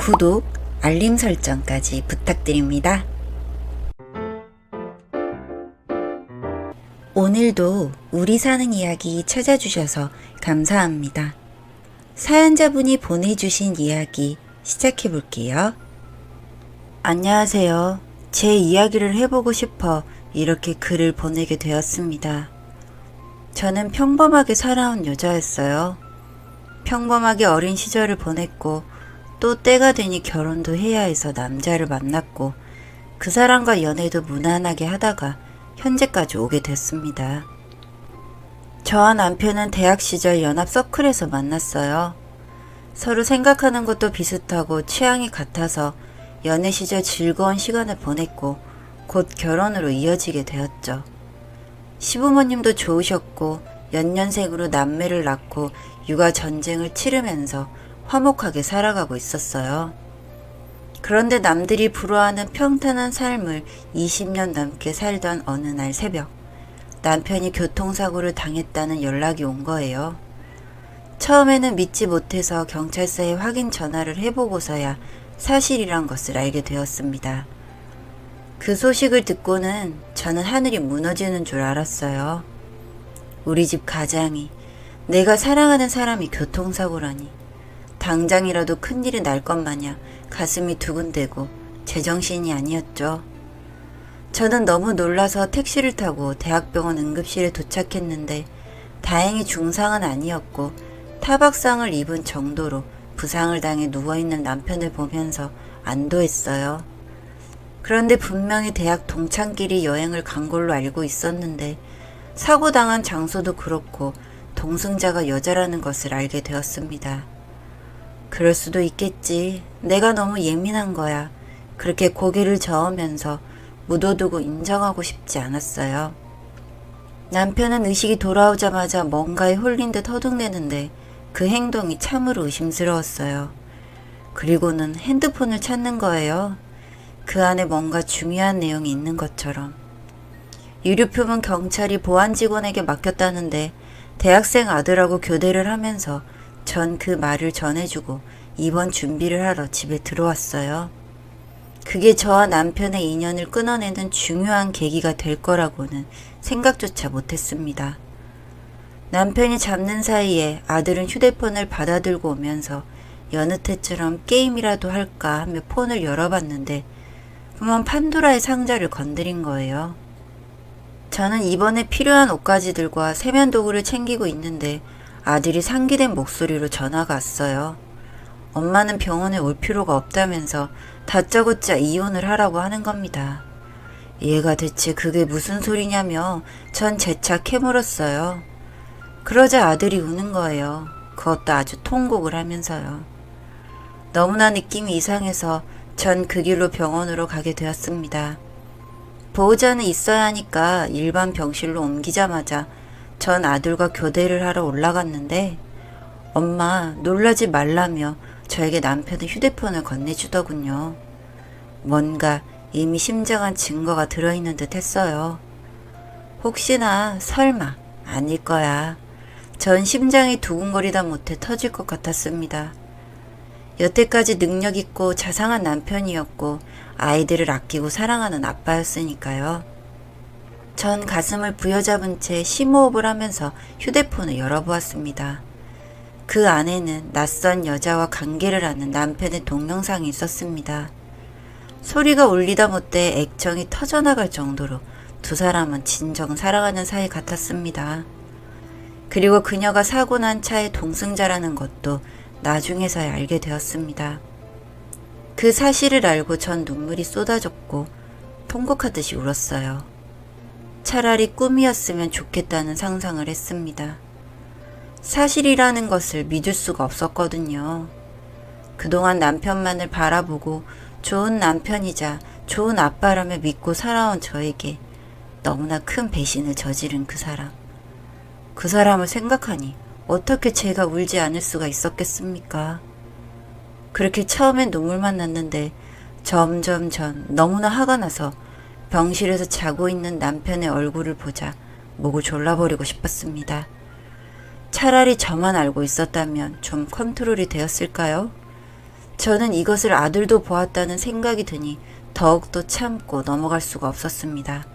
구독, 알림 설정까지 부탁드립니다. 오늘도 우리 사는 이야기 찾아주셔서 감사합니다. 사연자분이 보내주신 이야기 시작해볼게요. 안녕하세요. 제 이야기를 해보고 싶어 이렇게 글을 보내게 되었습니다. 저는 평범하게 살아온 여자였어요. 평범하게 어린 시절을 보냈고 또 때가 되니 결혼도 해야 해서 남자를 만났고 그 사람과 연애도 무난하게 하다가 현재까지 오게 됐습니다. 저와 남편은 대학 시절 연합 서클에서 만났어요. 서로 생각하는 것도 비슷하고 취향이 같아서 연애 시절 즐거운 시간을 보냈고 곧 결혼으로 이어지게 되었죠. 시부모님도 좋으셨고 연년생으로 남매를 낳고 육아 전쟁을 치르면서 화목하게 살아가고 있었어요. 그런데 남들이 부러워하는 평탄한 삶을 20년 넘게 살던 어느 날 새벽, 남편이 교통사고를 당했다는 연락이 온 거예요. 처음에는 믿지 못해서 경찰서에 확인 전화를 해보고서야 사실이란 것을 알게 되었습니다. 그 소식을 듣고는 저는 하늘이 무너지는 줄 알았어요. 우리 집 가장이, 내가 사랑하는 사람이 교통사고라니. 당장이라도 큰일이 날 것 마냥 가슴이 두근대고 제정신이 아니었죠. 저는 너무 놀라서 택시를 타고 대학병원 응급실에 도착했는데 다행히 중상은 아니었고 타박상을 입은 정도로 부상을 당해 누워있는 남편을 보면서 안도했어요. 그런데 분명히 대학 동창끼리 여행을 간 걸로 알고 있었는데 사고 당한 장소도 그렇고 동승자가 여자라는 것을 알게 되었습니다. 그럴 수도 있겠지. 내가 너무 예민한 거야. 그렇게 고개를 저으면서 묻어두고 인정하고 싶지 않았어요. 남편은 의식이 돌아오자마자 뭔가에 홀린 듯 허둥대는데 그 행동이 참으로 의심스러웠어요. 그리고는 핸드폰을 찾는 거예요. 그 안에 뭔가 중요한 내용이 있는 것처럼. 유류표는 경찰이 보안 직원에게 맡겼다는데 대학생 아들하고 교대를 하면서 전 그 말을 전해주고 입원 준비를 하러 집에 들어왔어요. 그게 저와 남편의 인연을 끊어내는 중요한 계기가 될 거라고는 생각조차 못했습니다. 남편이 잡는 사이에 아들은 휴대폰을 받아들고 오면서 여느 때처럼 게임이라도 할까 하며 폰을 열어봤는데 그만 판도라의 상자를 건드린 거예요. 저는 이번에 필요한 옷가지들과 세면도구를 챙기고 있는데 아들이 상기된 목소리로 전화가 왔어요. 엄마는 병원에 올 필요가 없다면서 다짜고짜 이혼을 하라고 하는 겁니다. 얘가 대체 그게 무슨 소리냐며 전 재차 캐물었어요. 그러자 아들이 우는 거예요. 그것도 아주 통곡을 하면서요. 너무나 느낌이 이상해서 전 그 길로 병원으로 가게 되었습니다. 보호자는 있어야 하니까 일반 병실로 옮기자마자 전 아들과 교대를 하러 올라갔는데 엄마 놀라지 말라며 저에게 남편의 휴대폰을 건네주더군요. 뭔가 이미 심장한 증거가 들어있는 듯 했어요. 혹시나 설마 아닐 거야. 전 심장이 두근거리다 못해 터질 것 같았습니다. 여태까지 능력있고 자상한 남편이었고 아이들을 아끼고 사랑하는 아빠였으니까요. 전 가슴을 부여잡은 채 심호흡을 하면서 휴대폰을 열어보았습니다. 그 안에는 낯선 여자와 관계를 하는 남편의 동영상이 있었습니다. 소리가 울리다 못해 액정이 터져나갈 정도로 두 사람은 진정 사랑하는 사이 같았습니다. 그리고 그녀가 사고 난 차의 동승자라는 것도 나중에서야 알게 되었습니다. 그 사실을 알고 전 눈물이 쏟아졌고 통곡하듯이 울었어요. 차라리 꿈이었으면 좋겠다는 상상을 했습니다. 사실이라는 것을 믿을 수가 없었거든요. 그동안 남편만을 바라보고 좋은 남편이자 좋은 아빠라며 믿고 살아온 저에게 너무나 큰 배신을 저지른 그 사람. 그 사람을 생각하니 어떻게 제가 울지 않을 수가 있었겠습니까? 그렇게 처음엔 눈물만 났는데 점점 전 너무나 화가 나서 병실에서 자고 있는 남편의 얼굴을 보자 목을 졸라버리고 싶었습니다. 차라리 저만 알고 있었다면 좀 컨트롤이 되었을까요? 저는 이것을 아들도 보았다는 생각이 드니 더욱더 참고 넘어갈 수가 없었습니다.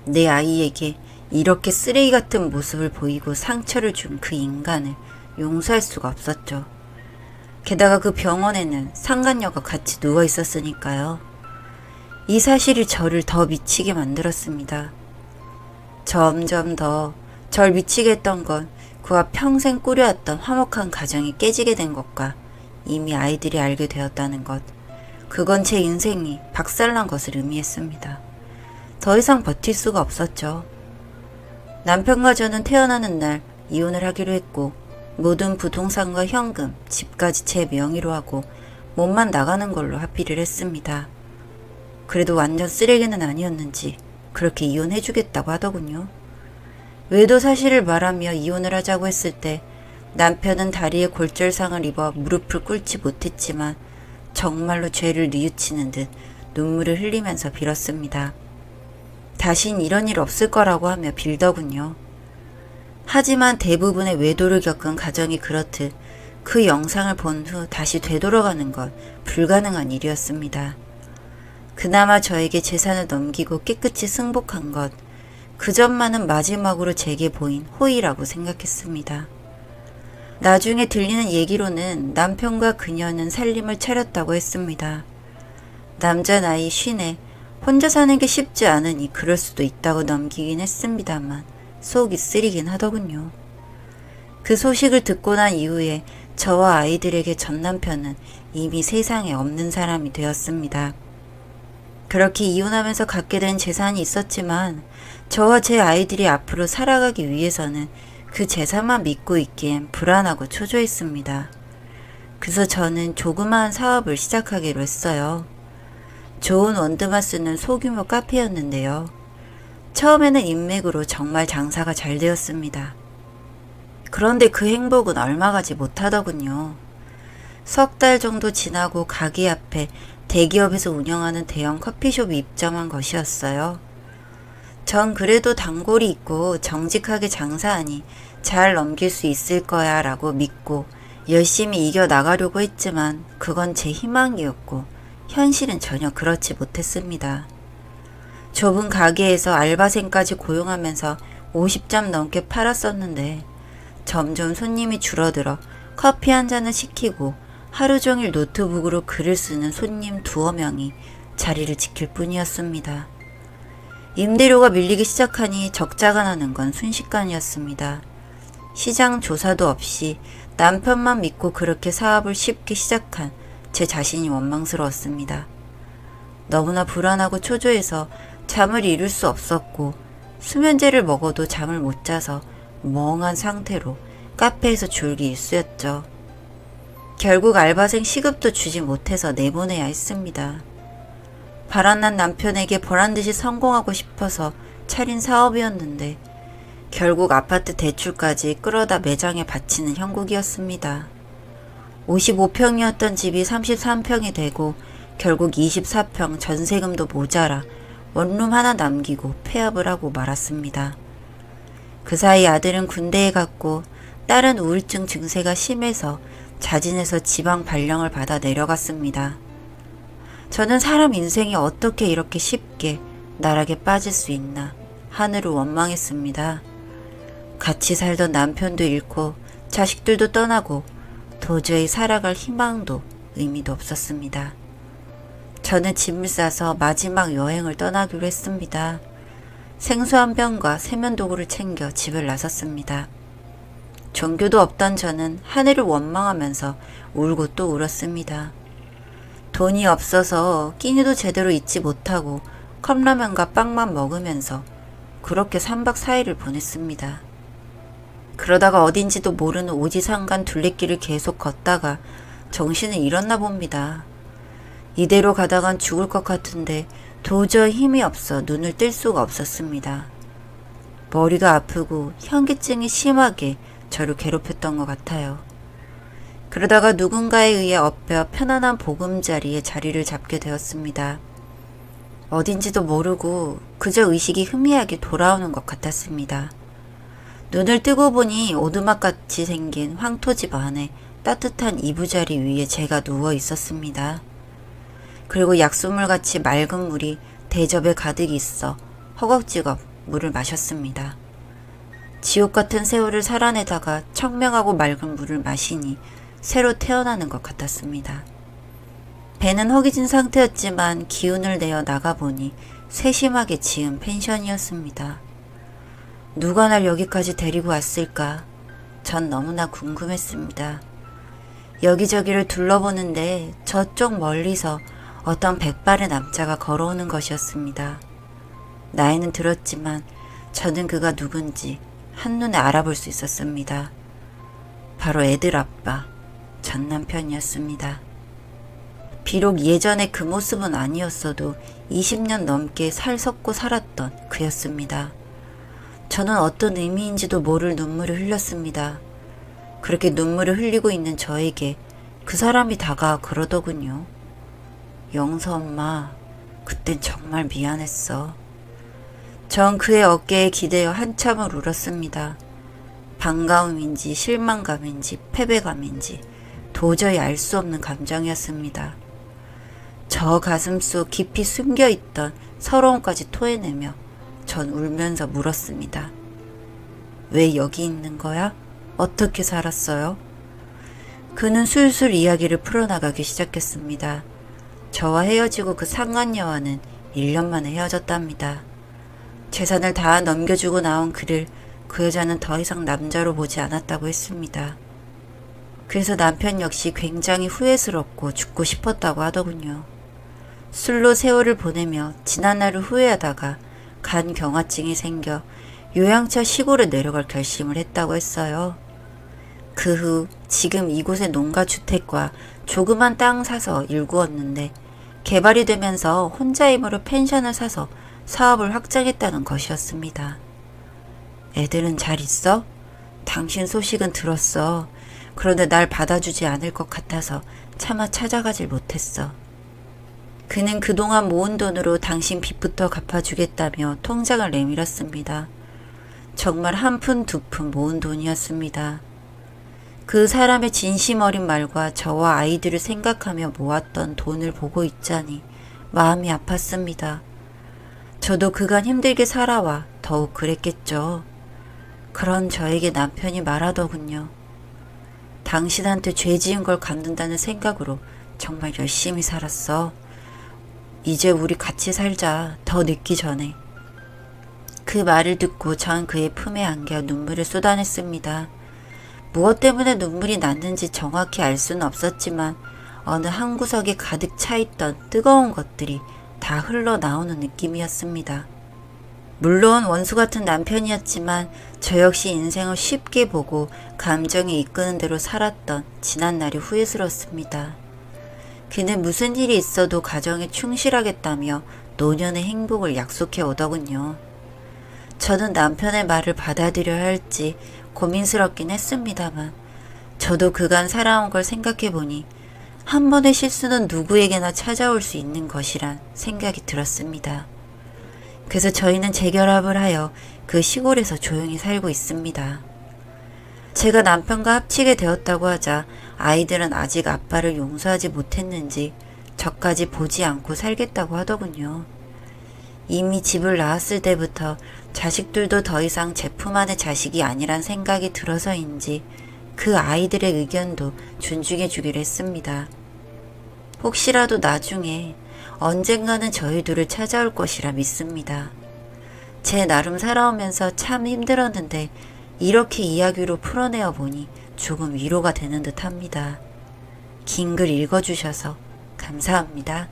내 아이에게 이렇게 쓰레기 같은 모습을 보이고 상처를 준 그 인간을 용서할 수가 없었죠. 게다가 그 병원에는 상간녀가 같이 누워 있었으니까요. 이 사실이 저를 더 미치게 만들었습니다. 점점 더 절 미치게 했던 건 그와 평생 꾸려왔던 화목한 가정이 깨지게 된 것과 이미 아이들이 알게 되었다는 것. 그건 제 인생이 박살난 것을 의미했습니다. 더 이상 버틸 수가 없었죠. 남편과 저는 태어나는 날 이혼을 하기로 했고 모든 부동산과 현금, 집까지 제 명의로 하고 몸만 나가는 걸로 합의를 했습니다. 그래도 완전 쓰레기는 아니었는지 그렇게 이혼해주겠다고 하더군요. 외도 사실을 말하며 이혼을 하자고 했을 때 남편은 다리에 골절상을 입어 무릎을 꿇지 못했지만 정말로 죄를 뉘우치는 듯 눈물을 흘리면서 빌었습니다. 다신 이런 일 없을 거라고 하며 빌더군요. 하지만 대부분의 외도를 겪은 가정이 그렇듯 그 영상을 본 후 다시 되돌아가는 건 불가능한 일이었습니다. 그나마 저에게 재산을 넘기고 깨끗이 승복한 것, 그 점만은 마지막으로 제게 보인 호의라고 생각했습니다. 나중에 들리는 얘기로는 남편과 그녀는 살림을 차렸다고 했습니다. 남자 나이 50에 혼자 사는 게 쉽지 않으니 그럴 수도 있다고 넘기긴 했습니다만 속이 쓰리긴 하더군요. 그 소식을 듣고 난 이후에 저와 아이들에게 전 남편은 이미 세상에 없는 사람이 되었습니다. 그렇게 이혼하면서 갖게 된 재산이 있었지만 저와 제 아이들이 앞으로 살아가기 위해서는 그 재산만 믿고 있기엔 불안하고 초조했습니다. 그래서 저는 조그마한 사업을 시작하기로 했어요. 좋은 원두만 쓰는 소규모 카페였는데요. 처음에는 인맥으로 정말 장사가 잘 되었습니다. 그런데 그 행복은 얼마 가지 못하더군요. 석 달 정도 지나고 가게 앞에 대기업에서 운영하는 대형 커피숍이 입점한 것이었어요. 전 그래도 단골이 있고 정직하게 장사하니 잘 넘길 수 있을 거야 라고 믿고 열심히 이겨나가려고 했지만 그건 제 희망이었고 현실은 전혀 그렇지 못했습니다. 좁은 가게에서 알바생까지 고용하면서 50점 넘게 팔았었는데 점점 손님이 줄어들어 커피 한 잔을 시키고 하루 종일 노트북으로 글을 쓰는 손님 두어 명이 자리를 지킬 뿐이었습니다. 임대료가 밀리기 시작하니 적자가 나는 건 순식간이었습니다. 시장 조사도 없이 남편만 믿고 그렇게 사업을 쉽게 시작한 제 자신이 원망스러웠습니다. 너무나 불안하고 초조해서 잠을 이룰 수 없었고 수면제를 먹어도 잠을 못 자서 멍한 상태로 카페에서 졸기 일쑤였죠. 결국 알바생 시급도 주지 못해서 내보내야 했습니다. 바람난 남편에게 보란듯이 성공하고 싶어서 차린 사업이었는데 결국 아파트 대출까지 끌어다 매장에 바치는 형국이었습니다. 55평이었던 집이 33평이 되고 결국 24평 전세금도 모자라 원룸 하나 남기고 폐업을 하고 말았습니다. 그 사이 아들은 군대에 갔고 딸은 우울증 증세가 심해서 자진해서 지방 발령을 받아 내려갔습니다. 저는 사람 인생이 어떻게 이렇게 쉽게 나락에 빠질 수 있나 하늘을 원망했습니다. 같이 살던 남편도 잃고 자식들도 떠나고 도저히 살아갈 희망도 의미도 없었습니다. 저는 짐을 싸서 마지막 여행을 떠나기로 했습니다. 생수 한 병과 세면도구를 챙겨 집을 나섰습니다. 종교도 없던 저는 하늘을 원망하면서 울고 또 울었습니다. 돈이 없어서 끼니도 제대로 잊지 못하고 컵라면과 빵만 먹으면서 그렇게 3박 4일을 보냈습니다. 그러다가 어딘지도 모르는 오지상간 둘레길을 계속 걷다가 정신을 잃었나 봅니다. 이대로 가다간 죽을 것 같은데 도저히 힘이 없어 눈을 뜰 수가 없었습니다. 머리가 아프고 현기증이 심하게 저를 괴롭혔던 것 같아요. 그러다가 누군가에 의해 엎여 편안한 보금자리에 자리를 잡게 되었습니다. 어딘지도 모르고 그저 의식이 희미하게 돌아오는 것 같았습니다. 눈을 뜨고 보니 오두막같이 생긴 황토집 안에 따뜻한 이부자리 위에 제가 누워 있었습니다. 그리고 약수물같이 맑은 물이 대접에 가득 있어 허겁지겁 물을 마셨습니다. 지옥 같은 세월을 살아내다가 청명하고 맑은 물을 마시니 새로 태어나는 것 같았습니다. 배는 허기진 상태였지만 기운을 내어 나가보니 세심하게 지은 펜션이었습니다. 누가 날 여기까지 데리고 왔을까? 전 너무나 궁금했습니다. 여기저기를 둘러보는데 저쪽 멀리서 어떤 백발의 남자가 걸어오는 것이었습니다. 나이는 들었지만 저는 그가 누군지 한눈에 알아볼 수 있었습니다. 바로 애들 아빠, 전 남편이었습니다. 비록 예전에 그 모습은 아니었어도 20년 넘게 살 섞고 살았던 그였습니다. 저는 어떤 의미인지도 모를 눈물을 흘렸습니다. 그렇게 눈물을 흘리고 있는 저에게 그 사람이 다가와 그러더군요. 영서 엄마, 그땐 정말 미안했어. 전 그의 어깨에 기대어 한참을 울었습니다. 반가움인지 실망감인지 패배감인지 도저히 알 수 없는 감정이었습니다. 저 가슴 속 깊이 숨겨있던 서러움까지 토해내며 전 울면서 물었습니다. 왜 여기 있는 거야? 어떻게 살았어요? 그는 술술 이야기를 풀어나가기 시작했습니다. 저와 헤어지고 그 상간녀와는 1년 만에 헤어졌답니다. 재산을 다 넘겨주고 나온 그를 그 여자는 더 이상 남자로 보지 않았다고 했습니다. 그래서 남편 역시 굉장히 후회스럽고 죽고 싶었다고 하더군요. 술로 세월을 보내며 지난 날을 후회하다가 간경화증이 생겨 요양차 시골에 내려갈 결심을 했다고 했어요. 그 후 지금 이곳에 농가주택과 조그만 땅 사서 일구었는데 개발이 되면서 혼자 힘으로 펜션을 사서 사업을 확장했다는 것이었습니다. 애들은 잘 있어? 당신 소식은 들었어. 그런데 날 받아주지 않을 것 같아서 차마 찾아가질 못했어. 그는 그동안 모은 돈으로 당신 빚부터 갚아주겠다며 통장을 내밀었습니다. 정말 한 푼 두 푼 모은 돈이었습니다. 그 사람의 진심 어린 말과 저와 아이들을 생각하며 모았던 돈을 보고 있자니 마음이 아팠습니다. 저도 그간 힘들게 살아와 더욱 그랬겠죠. 그런 저에게 남편이 말하더군요. 당신한테 죄 지은 걸 갚는다는 생각으로 정말 열심히 살았어. 이제 우리 같이 살자. 더 늦기 전에. 그 말을 듣고 전 그의 품에 안겨 눈물을 쏟아냈습니다. 무엇 때문에 눈물이 났는지 정확히 알 수는 없었지만 어느 한 구석에 가득 차있던 뜨거운 것들이 다 흘러나오는 느낌이었습니다. 물론 원수 같은 남편이었지만 저 역시 인생을 쉽게 보고 감정에 이끄는 대로 살았던 지난날이 후회스럽습니다. 그는 무슨 일이 있어도 가정에 충실하겠다며 노년의 행복을 약속해 오더군요. 저는 남편의 말을 받아들여야 할지 고민스럽긴 했습니다만 저도 그간 살아온 걸 생각해보니 한 번의 실수는 누구에게나 찾아올 수 있는 것이란 생각이 들었습니다. 그래서 저희는 재결합을 하여 그 시골에서 조용히 살고 있습니다. 제가 남편과 합치게 되었다고 하자 아이들은 아직 아빠를 용서하지 못했는지 저까지 보지 않고 살겠다고 하더군요. 이미 집을 나왔을 때부터 자식들도 더 이상 제 품 안의 자식이 아니란 생각이 들어서인지 그 아이들의 의견도 존중해 주기로 했습니다. 혹시라도 나중에 언젠가는 저희 둘을 찾아올 것이라 믿습니다. 제 나름 살아오면서 참 힘들었는데 이렇게 이야기로 풀어내어 보니 조금 위로가 되는 듯 합니다. 긴 글 읽어주셔서 감사합니다.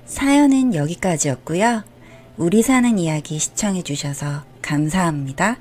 사연은 여기까지였고요. 우리 사는 이야기 시청해주셔서 감사합니다.